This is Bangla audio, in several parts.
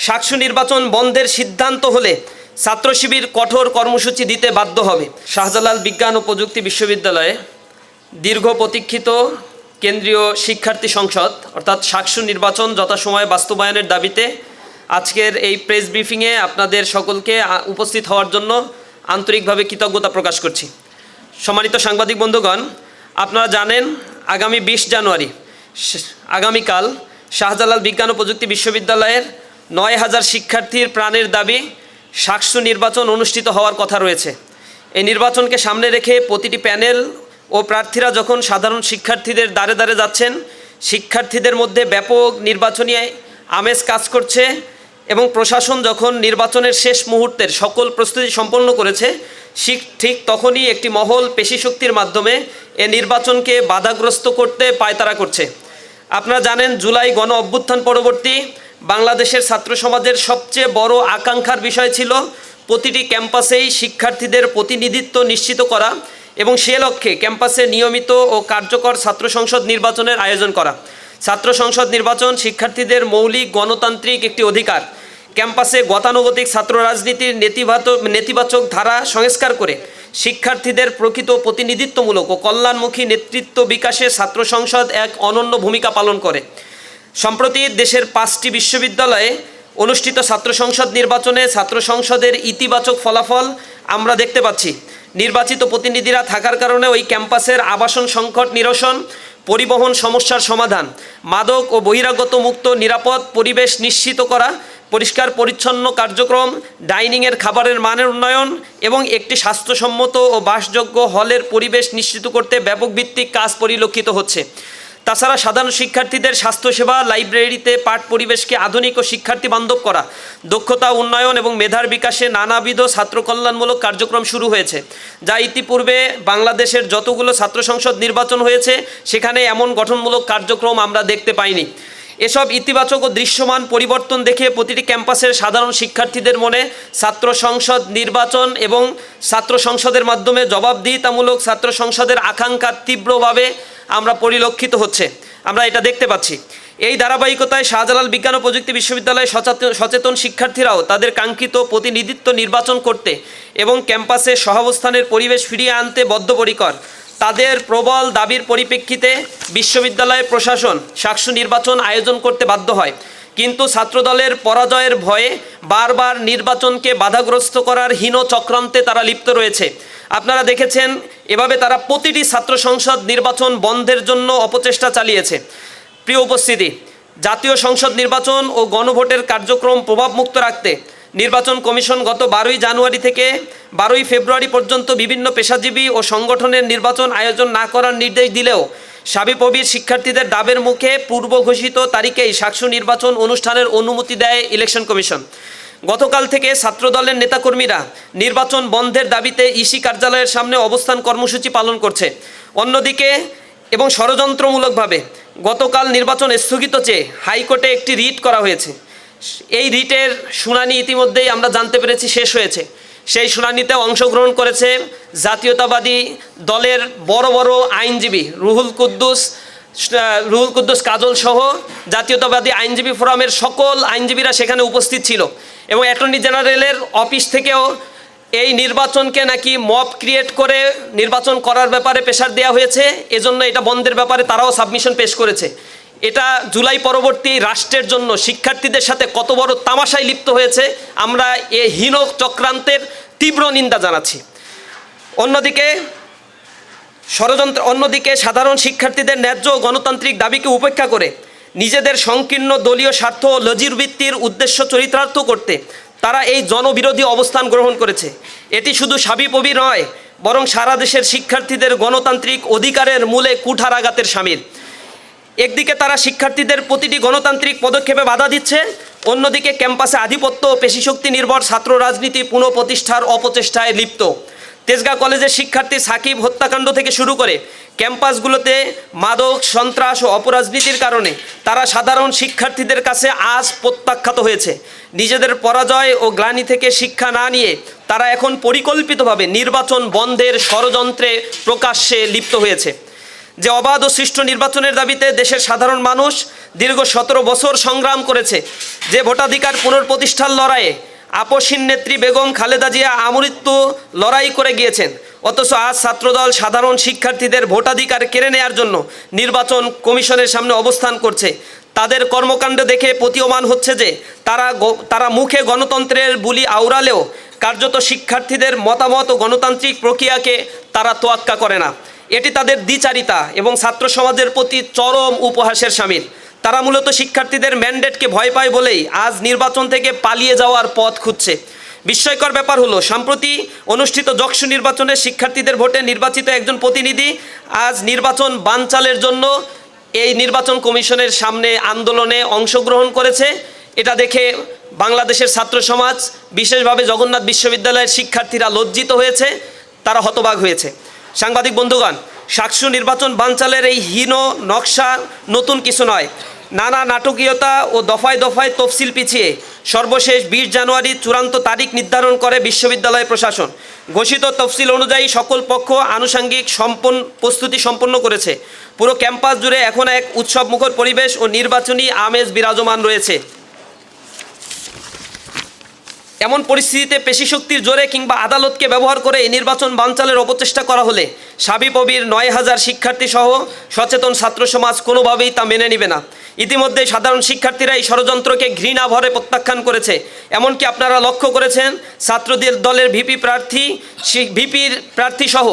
সাকসু নির্বাচন বন্ধের সিদ্ধান্ত হলে ছাত্র শিবির কঠোর কর্মসূচি দিতে বাধ্য হবে। শাহজালাল বিজ্ঞান ও প্রযুক্তি বিশ্ববিদ্যালয়ে দীর্ঘ প্রতীক্ষিত কেন্দ্রীয় শিক্ষার্থী সংসদ অর্থাৎ সাকসু নির্বাচন যথাসময়ে বাস্তবায়নের দাবিতে আজকের এই প্রেস ব্রিফিংয়ে আপনাদের সকলকে উপস্থিত হওয়ার জন্য আন্তরিকভাবে কৃতজ্ঞতা প্রকাশ করছি। সম্মানিত সাংবাদিক বন্ধুগণ, আপনারা জানেন আগামী 20 জানুয়ারি আগামীকাল শাহজালাল বিজ্ঞান ও প্রযুক্তি বিশ্ববিদ্যালয়ের 9000 শিক্ষার্থীর প্রাণের দাবি সাকসু নির্বাচন অনুষ্ঠিত হওয়ার কথা রয়েছে। এই নির্বাচনকে সামনে রেখে প্রতিটি প্যানেল ও প্রার্থীরা যখন সাধারণ শিক্ষার্থীদের দ্বারে দ্বারে যাচ্ছেন, শিক্ষার্থীদের মধ্যে ব্যাপক নির্বাচনী আমেজ কাজ করছে এবং প্রশাসন যখন নির্বাচনের শেষ মুহূর্তের সকল প্রস্তুতি সম্পন্ন করেছে, ঠিক তখনই একটি মহল পেশিশক্তির মাধ্যমে এ নির্বাচনকে বাধাগ্রস্ত করতে পায়তারা করছে। আপনারা জানেন জুলাই গণ অভ্যুত্থান পরবর্তী বাংলাদেশের ছাত্র সমাজের সবচেয়ে বড় আকাঙ্ক্ষার বিষয় ছিল প্রতিটি ক্যাম্পাসেই শিক্ষার্থীদের প্রতিনিধিত্ব নিশ্চিত করা এবং সে লক্ষ্যে ক্যাম্পাসে নিয়মিত ও কার্যকর ছাত্র সংসদ নির্বাচনের আয়োজন করা। ছাত্র সংসদ নির্বাচন শিক্ষার্থীদের মৌলিক গণতান্ত্রিক একটি অধিকার। ক্যাম্পাসে গতানুগতিক ছাত্র রাজনীতির নেতিবাচক ধারা সংস্কার করে শিক্ষার্থীদের প্রকৃত প্রতিনিধিত্বমূলক ও কল্যাণমুখী নেতৃত্ব বিকাশে ছাত্র সংসদ এক অনন্য ভূমিকা পালন করে। সম্প্রতি দেশের 5টি বিশ্ববিদ্যালয়ে অনুষ্ঠিত ছাত্র সংসদ নির্বাচনে ছাত্র সংসদের ইতিবাচক ফলাফল আমরা দেখতে পাচ্ছি। নির্বাচিত প্রতিনিধিরা থাকার কারণে ওই ক্যাম্পাসের আবাসন সংকট নিরসন, পরিবহন সমস্যার সমাধান, মাদক ও বহিরাগত মুক্ত নিরাপদ পরিবেশ নিশ্চিত করা, পরিষ্কার পরিচ্ছন্ন কার্যক্রম, ডাইনিংয়ের খাবারের মানের উন্নয়ন এবং একটি স্বাস্থ্যসম্মত ও বাসযোগ্য হলের পরিবেশ নিশ্চিত করতে ব্যাপকভিত্তিক কাজ পরিলক্ষিত হচ্ছে। তাছাড়া সাধারণ শিক্ষার্থীদের স্বাস্থ্যসেবা, লাইব্রেরিতে পাঠ পরিবেশকে আধুনিক ও শিক্ষার্থী বান্ধব করা, দক্ষতা উন্নয়ন এবং মেধার বিকাশে নানাবিধ ছাত্র কল্যাণমূলক কার্যক্রম শুরু হয়েছে, যা ইতিপূর্বে বাংলাদেশের যতগুলো ছাত্র সংসদ নির্বাচন হয়েছে সেখানে এমন গঠনমূলক কার্যক্রম আমরা দেখতে পাইনি। এসব ইতিবাচক ও দৃশ্যমান পরিবর্তন দেখে প্রতিটি ক্যাম্পাসের সাধারণ শিক্ষার্থীদের মনে ছাত্র সংসদ নির্বাচন এবং ছাত্র সংসদের মাধ্যমে জবাবদিহিতামূলক ছাত্র সংসদের আকাঙ্ক্ষা তীব্রভাবে আমরা পরিলক্ষিত হচ্ছে, আমরা এটা দেখতে পাচ্ছি। এই ধারাবাহিকতায় শাহজালাল বিজ্ঞান ও প্রযুক্তি বিশ্ববিদ্যালয়ে সচেতন শিক্ষার্থীরাও তাদের কাঙ্ক্ষিত প্রতিনিধিত্ব নির্বাচন করতে এবং ক্যাম্পাসে সহাবস্থানের পরিবেশ ফিরিয়ে আনতে বদ্ধপরিকর। তাদের প্রবল দাবির পরিপ্রেক্ষিতে বিশ্ববিদ্যালয় প্রশাসন সাকসু নির্বাচন আয়োজন করতে বাধ্য হয়, কিন্তু ছাত্রদলের পরাজয়ের ভয়ে বারবার নির্বাচনকে বাধাগ্রস্ত করার হীন চক্রান্তে তারা লিপ্ত রয়েছে। আপনারা দেখেছেন এভাবে তারা প্রতিটি ছাত্র সংসদ নির্বাচন বন্ধের জন্য অপচেষ্টা চালিয়েছে। প্রিয় উপস্থিতি, জাতীয় সংসদ নির্বাচন ও গণভোটের কার্যক্রম প্রভাবমুক্ত রাখতে নির্বাচন কমিশন গত 12 জানুয়ারি থেকে 12 ফেব্রুয়ারি পর্যন্ত বিভিন্ন পেশাজীবী ও সংগঠনের নির্বাচন আয়োজন না করার নির্দেশ দিলেও সাবিপ্রবির শিক্ষার্থীদের দাবের মুখে পূর্ব ঘোষিত তারিখেই সাকসু নির্বাচন অনুষ্ঠানের অনুমতি দেয় ইলেকশন কমিশন। গতকাল থেকে ছাত্রদলের নেতাকর্মীরা নির্বাচন বন্ধের দাবিতে ইসি কার্যালয়ের সামনে অবস্থান কর্মসূচি পালন করছে। অন্যদিকে এবং ষড়যন্ত্রমূলকভাবে গতকাল নির্বাচন স্থগিত চেয়ে হাইকোর্টে একটি রিট করা হয়েছে। এই রিটের শুনানি ইতিমধ্যেই আমরা জানতে পেরেছি শেষ হয়েছে। সেই শুনানিতে অংশগ্রহণ করেছে জাতীয়তাবাদী দলের বড় বড় আইনজীবী রুহুল কুদ্দুস কাজল সহ জাতীয়তাবাদী আইনজীবী ফোরামের সকল আইনজীবীরা সেখানে উপস্থিত ছিল এবং অ্যাটর্নি জেনারেলের অফিস থেকেও এই নির্বাচনকে নাকি মব ক্রিয়েট করে নির্বাচন করার ব্যাপারে প্রেশার দেওয়া হয়েছে, এজন্য এটা বন্ধের ব্যাপারে তারাও সাবমিশন পেশ করেছে। এটা জুলাই পরবর্তী রাষ্ট্রের জন্য শিক্ষার্থীদের সাথে কত বড় তামাশায় লিপ্ত হয়েছে আমরা এই হীন চক্রান্তের তীব্র নিন্দা জানাচ্ছি। অন্যদিকে সাধারণ শিক্ষার্থীদের ন্যায্য গণতান্ত্রিক দাবিকে উপেক্ষা করে নিজেদের সংকীর্ণ দলীয় স্বার্থ ও লজিরবৃত্তির উদ্দেশ্য চরিতার্থ করতে তারা এই জনবিরোধী অবস্থান গ্রহণ করেছে। এটি শুধু সাবিপ্রবি নয়, বরং সারা দেশের শিক্ষার্থীদের গণতান্ত্রিক অধিকারের মূলে কুঠারাঘাতের শামিল। একদিকে তারা শিক্ষার্থীদের প্রতিটি গণতান্ত্রিক পদক্ষেপে বাধা দিচ্ছে, অন্যদিকে ক্যাম্পাসে আধিপত্য ও পেশিশক্তি নির্ভর ছাত্র রাজনীতি পুনঃপ্রতিষ্ঠার অপচেষ্টায় লিপ্ত। তেজগাঁ কলেজের শিক্ষার্থী সাকিব হত্যাকাণ্ড থেকে শুরু করে ক্যাম্পাসগুলোতে মাদক, সন্ত্রাস ও অপরাজনীতির কারণে তারা সাধারণ শিক্ষার্থীদের কাছে আজ প্রত্যাখ্যাত হয়েছে। নিজেদের পরাজয় ও গ্লানি থেকে শিক্ষা না নিয়ে তারা এখন পরিকল্পিতভাবে নির্বাচন বন্ধের ষড়যন্ত্রে প্রকাশ্যে লিপ্ত হয়েছে। যে অবাধ ও সুষ্ঠু নির্বাচনের দাবিতে দেশের সাধারণ মানুষ দীর্ঘ 17 বছর সংগ্রাম করেছে, যে ভোটাধিকার পুনঃপ্রতিষ্ঠার লড়াইয়ে আপসীন নেত্রী বেগম খালেদা জিয়া আমৃত্যু লড়াই করে গিয়েছেন, অথচ আজ ছাত্রদল সাধারণ শিক্ষার্থীদের ভোটাধিকার কেড়ে নেওয়ার জন্য নির্বাচন কমিশনের সামনে অবস্থান করছে। তাদের কর্মকাণ্ড দেখে প্রতীয়মান হচ্ছে যে তারা মুখে গণতন্ত্রের বুলি আওড়ালেও কার্যত শিক্ষার্থীদের মতামত ও গণতান্ত্রিক প্রক্রিয়াকে তারা তোয়াক্কা করে না। এটি তাদের দ্বিচারিতা এবং ছাত্র সমাজের প্রতি চরম উপহাসের শামিল। তারা মূলত শিক্ষার্থীদের ম্যান্ডেটকে ভয় পায় বলেই আজ নির্বাচন থেকে পালিয়ে যাওয়ার পথ খুঁজছে। বিস্ময়কর ব্যাপার হলো, সম্প্রতি অনুষ্ঠিত যকসু নির্বাচনে শিক্ষার্থীদের ভোটে নির্বাচিত একজন প্রতিনিধি আজ নির্বাচন বানচালের জন্য এই নির্বাচন কমিশনের সামনে আন্দোলনে অংশগ্রহণ করেছে। এটা দেখে বাংলাদেশের ছাত্র সমাজ, বিশেষভাবে জগন্নাথ বিশ্ববিদ্যালয়ের শিক্ষার্থীরা লজ্জিত হয়েছে, তারা হতবাক হয়েছে। সাংবাদিক বন্ধুগণ, সাকসু নির্বাচন বানচালের এই হীন নকশা নতুন কিছু নয়। নানা নাটকীয়তা ও দফায় দফায় তফসিল পিছিয়ে সর্বশেষ 20 জানুয়ারি চূড়ান্ত তারিখ নির্ধারণ করে বিশ্ববিদ্যালয় প্রশাসন। ঘোষিত তফসিল অনুযায়ী সকল পক্ষ আনুষঙ্গিক প্রস্তুতি সম্পন্ন করেছে। পুরো ক্যাম্পাস জুড়ে এখন এক উৎসবমুখর পরিবেশ ও নির্বাচনী আমেজ বিরাজমান রয়েছে। এমন পরিস্থিতিতে পেশিশক্তির জোরে কিংবা আদালতকে ব্যবহার করে এই নির্বাচন বানচালের অপচেষ্টা করা হলে সাবিপ্রবির 9000 শিক্ষার্থী সহ সচেতন ছাত্র সমাজ কোনোভাবেই তা মেনে নেবে না। ইতিমধ্যে সাধারণ শিক্ষার্থীরা এই ষড়যন্ত্রকে ঘৃণা ভরে প্রত্যাখ্যান করেছে। এমনকি আপনারা লক্ষ্য করেছেন, ছাত্রদের দলের ভিপির প্রার্থী সহ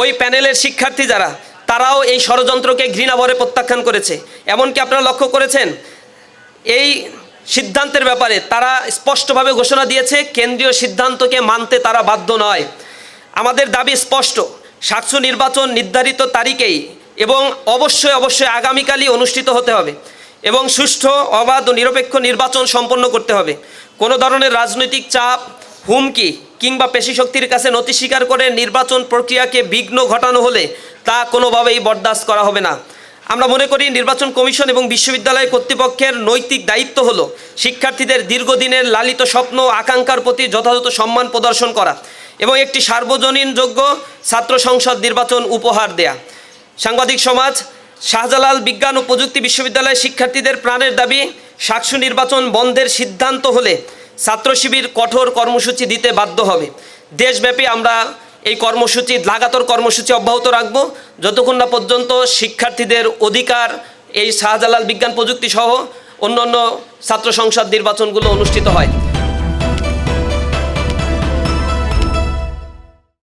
ওই প্যানেলের শিক্ষার্থী যারা, তারাও এই ষড়যন্ত্রকে ঘৃণা ভরে প্রত্যাখ্যান করেছে। এমনকি আপনারা লক্ষ্য করেছেন, এই সিদ্ধান্তের ব্যাপারে তারা স্পষ্টভাবে ঘোষণা দিয়েছে, কেন্দ্রীয় সিদ্ধান্তকে মানতে তারা বাধ্য নয়। আমাদের দাবি স্পষ্ট, সাকসু নির্বাচন নির্ধারিত তারিখেই এবং অবশ্যই আগামীকালই অনুষ্ঠিত হতে হবে এবং সুষ্ঠু, অবাধ ও নিরপেক্ষ নির্বাচন সম্পন্ন করতে হবে। কোনো ধরনের রাজনৈতিক চাপ, হুমকি কিংবা পেশিশক্তির কাছে নতি স্বীকার করে নির্বাচন প্রক্রিয়াকে বিঘ্ন ঘটানো হলে তা কোনোভাবেই বরদাস্ত করা হবে না। আমরা মনে করি নির্বাচন কমিশন এবং বিশ্ববিদ্যালয় কর্তৃপক্ষের নৈতিক দায়িত্ব হলো শিক্ষার্থীদের দীর্ঘদিনের লালিত স্বপ্ন আকাঙ্ক্ষার প্রতি যথাযথ সম্মান প্রদর্শন করা এবং একটি সার্বজনীনযোগ্য ছাত্র সংসদ নির্বাচন উপহার দেয়া। সাংবাদিক সমাজ, শাহজালাল বিজ্ঞান ও প্রযুক্তি বিশ্ববিদ্যালয়ের শিক্ষার্থীদের প্রাণের দাবি, সাকসু নির্বাচন বন্ধের সিদ্ধান্ত হলে ছাত্র শিবির কঠোর কর্মসূচি দিতে বাধ্য হবে। দেশব্যাপী আমরা এই কর্মসূচি, লাগাতার কর্মসূচি অব্যাহত রাখব যতক্ষণ না পর্যন্ত শিক্ষার্থীদের অধিকার এই শাহজালাল বিজ্ঞান প্রযুক্তি সহ অন্যান্য ছাত্র সংসদ নির্বাচনগুলো অনুষ্ঠিত হয়।